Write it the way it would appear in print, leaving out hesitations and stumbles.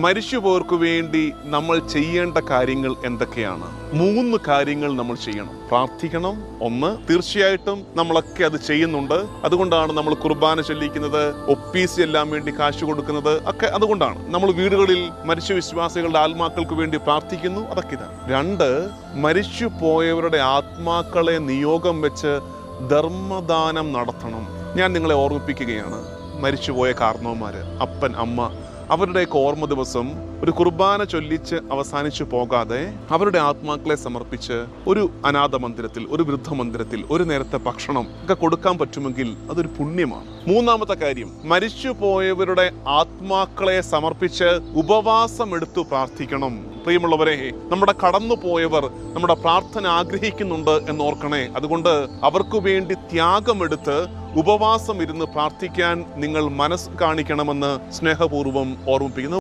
മരിച്ചുപോയവർക്ക് വേണ്ടി നമ്മൾ ചെയ്യേണ്ട കാര്യങ്ങൾ എന്തൊക്കെയാണ്? 3 കാര്യങ്ങൾ നമ്മൾ ചെയ്യണം. പ്രാർത്ഥിക്കണം. 1, തീർച്ചയായിട്ടും നമ്മളൊക്കെ അത് ചെയ്യുന്നുണ്ട്. അതുകൊണ്ടാണ് നമ്മൾ കുർബാന ചൊല്ലിക്കുന്നത്, ഒപ്പീസ് എല്ലാം വേണ്ടി കാശ് കൊടുക്കുന്നത് ഒക്കെ അതുകൊണ്ടാണ്. നമ്മൾ വീടുകളിൽ മരിച്ച വിശ്വാസികളുടെ ആത്മാക്കൾക്ക് വേണ്ടി പ്രാർത്ഥിക്കുന്നു. അതൊക്കെ ഇതാണ്. 2, മരിച്ചു പോയവരുടെ ആത്മാക്കളെ നിയോഗം വെച്ച് ധർമ്മദാനം നടത്തണം. ഞാൻ നിങ്ങളെ ഓർമ്മിപ്പിക്കുകയാണ്, മരിച്ചുപോയ കാരണവന്മാര്, അപ്പൻ, അമ്മ, അവരുടെയൊക്കെ ഓർമ്മ ദിവസം ഒരു കുർബാന ചൊല്ലിച്ച് അവസാനിച്ചു പോകാതെ അവരുടെ ആത്മാക്കളെ സമർപ്പിച്ച് ഒരു അനാഥ മന്ദിരത്തിൽ, ഒരു വൃദ്ധമന്ദിരത്തിൽ ഒരു നേരത്തെ ഭക്ഷണം ഒക്കെ കൊടുക്കാൻ പറ്റുമെങ്കിൽ അതൊരു പുണ്യമാണ്. 3-മത്തെ കാര്യം, മരിച്ചു പോയവരുടെ ആത്മാക്കളെ സമർപ്പിച്ച് ഉപവാസം എടുത്തു പ്രാർത്ഥിക്കണം. പ്രിയമുള്ളവരെ, നമ്മുടെ കടന്നുപോയവർ നമ്മുടെ പ്രാർത്ഥന ആഗ്രഹിക്കുന്നുണ്ട് എന്നോർക്കണേ. അതുകൊണ്ട് അവർക്ക് വേണ്ടി ത്യാഗമെടുത്ത് ഉപവാസം ഇരുന്ന് പ്രാർത്ഥിക്കാൻ നിങ്ങൾ മനസ്സ് കാണിക്കണമെന്ന് സ്നേഹപൂർവ്വം ഓർമ്മിപ്പിക്കുന്നു.